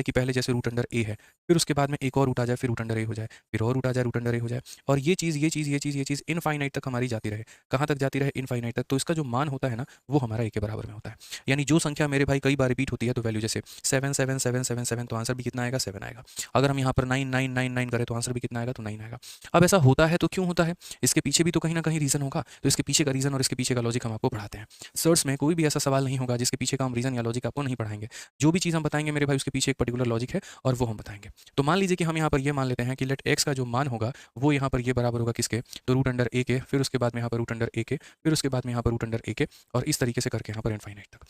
कि पहले जैसे रूट अंडर ए है, फिर उसके बाद में एक और रूट आ जाए, फिर रूट अंडर ए हो जाए, फिर और रूट आ जाए, रूट अंडर ए हो जाए, और ये चीज़ इनफाइनाइट तक हमारी जाती रहे। कहाँ तक जाती रहे? इनफाइनाइट तक। तो इसका जो मान होता है ना, वो हमारा ए के बराबर में होता है। यानी जो संख्या मेरे भाई कई बार रिपीट होती है, तो वैल्यू जैसे 7 7 7 7 7, तो आंसर भी कितना आएगा? 7 आएगा। अगर हम यहाँ पर 9 9 9 9 करें तो आंसर भी कितना आएगा? तो 9 आएगा। अब ऐसा होता है तो क्यों होता है? इसके पीछे भी तो कहीं ना कहीं रीज़न होगा। तो इसके पीछे का रीज़न और इसके पीछे का लॉजिक हम आपको पढ़ाते हैं। सर्च में कोई भी ऐसा सवाल नहीं होगा जिसके पीछे का हम रीज़न या लॉजिक आपको नहीं पढ़ाएंगे। जो भी चीज़ हम बताएंगे मेरे भाई, उसके पीछे एक पर्टिकुलर लॉजिक है और वो हम बताएंगे। तो मान लीजिए कि हम यहाँ पर ये मान लेते हैं कि लेट एक्स का जो मान होगा वो यहाँ पर ये बराबर होगा किसके? तो रूट अंडर ए के, फिर उसके बाद में यहाँ पर रूट अंडर ए के, फिर उसके बाद में यहाँ पर रूट अंडर ए के, और इस तरीके से करके यहाँ पर इनफाइनाइट तक।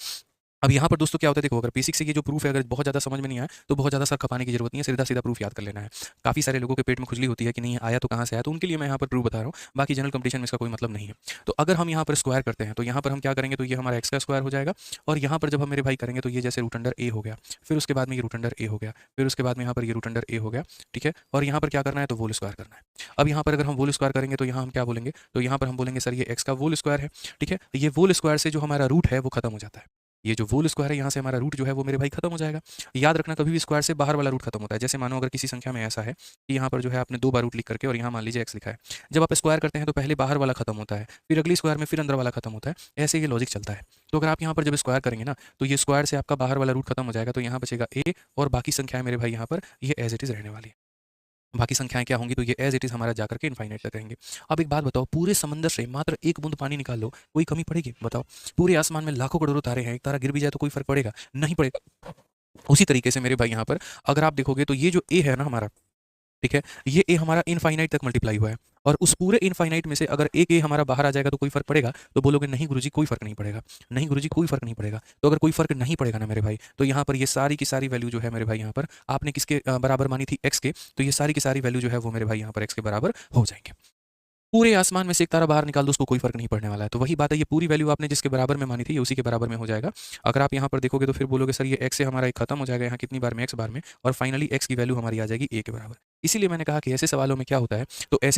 अब यहाँ पर दोस्तों क्या होता है, देखो, अगर बेसिक से ये जो प्रूफ है अगर बहुत ज़्यादा समझ में नहीं आया तो बहुत ज़्यादा सर खपाने की जरूरत नहीं है, सीधा सीधा प्रूफ याद कर लेना है। काफ़ी सारे लोगों के पेट में खुजली होती है कि नहीं आया तो कहाँ से आया, तो उनके लिए मैं यहाँ पर प्रूफ बता रहा हूँ। बाकी जनरल कंपटीशन में इसका कोई मतलब नहीं है। तो अगर हम यहाँ पर स्क्वायर करते हैं तो यहाँ पर हम क्या करेंगे, तो ये हमारा एक्स का स्क्वायर हो जाएगा, और यहाँ पर जब हम मेरे भाई करेंगे तो ये जैसे रूट अंडर ए हो गया, फिर उसके बाद में ये रूट अंडर ए हो गया, फिर उसके बाद में यहाँ पर ये रूट अंडर ए हो गया। ठीक है, और यहाँ पर क्या करना है, तो वोल स्क्वायर करना है। अब यहाँ पर अगर हम वोल स्क्वायर करेंगे तो यहाँ हम क्या बोलेंगे, तो यहाँ पर हम बोलेंगे सर ये एक्स का वोल स्क्वायर है। ठीक है, ये वोल स्क्वायर से जो हमारा रूट है वो खत्म हो जाता है। ये जो वोल स्क्वायर है यहाँ से हमारा रूट जो है वो मेरे भाई खत्म हो जाएगा। याद रखना, कभी भी स्क्वायर से बाहर वाला रूट खत्म होता है। जैसे मानो अगर किसी संख्या में ऐसा है कि यहाँ पर जो है आपने 2 बार रूट लिख करके और यहाँ मान लीजिए एक्स लिखा है, जब आप स्क्वायर करते हैं तो पहले बाहर वाला खत्म होता है, फिर अगली स्क्वायर में फिर अंदर वाला खत्म होता है। ऐसे ये लॉजिक चलता है। तो अगर आप यहाँ पर जब स्क्वायर करेंगे ना, तो ये स्क्वायर से आपका बाहर वाला रूट खत्म हो जाएगा, तो यहाँ बचेगा ए, और बाकी संख्याएं मेरे भाई यहाँ पर ये एज इट इज रहने वाली है। बाकी संख्याएँ क्या होंगी, तो ये एज़ इट इज़ हमारा जाकर के इनफाइनाइट तक रहेंगे। अब एक बात बताओ, पूरे समंदर से मात्र एक बूँद पानी निकाल लो, कोई कमी पड़ेगी? बताओ। पूरे आसमान में लाखों करोड़ों तारे हैं, एक तारा गिर भी जाए तो कोई फ़र्क पड़ेगा? नहीं पड़ेगा। उसी तरीके से मेरे भाई यहाँ पर अगर आप देखोगे तो ये जो ए है ना हमारा, ठीक है, ये ए हमारा इनफाइनाइट तक मल्टीप्लाई हुआ है, और उस पूरे इनफाइनाइट में से अगर एक ए हमारा बाहर आ जाएगा तो कोई फ़र्क पड़ेगा? तो बोलोगे नहीं गुरुजी कोई फ़र्क नहीं पड़ेगा। नहीं गुरुजी कोई फ़र्क नहीं पड़ेगा। तो अगर कोई फ़र्क नहीं पड़ेगा ना मेरे भाई, तो यहाँ पर ये सारी की सारी वैल्यू जो है मेरे भाई यहाँ पर आपने किसके बराबर मानी थी? एक्स के। तो ये सारी की सारी वैल्यू जो है वो मेरे भाई यहाँ पर एक्स के बराबर हो जाएँगे। पूरे आसमान में से एक तारा बाहर निकाल दो, उसको कोई फ़र्क नहीं पड़ने वाला है। तो वही बात है, ये पूरी वैल्यू आपने जिसके बराबर में मानी थी, ये उसी के बराबर में हो जाएगा। अगर आप यहाँ पर देखोगे तो फिर बोलोगे सर ये एक्स से हमारा एक खत्म हो जाएगा यहाँ कितनी बार में? एक्स बार में, और फाइनली एक्स की वैल्यू हमारी आ जाएगी ए के बराबर। इसीलिए मैंने कहा कि ऐसे सवालों में क्या होता है, तो ऐसे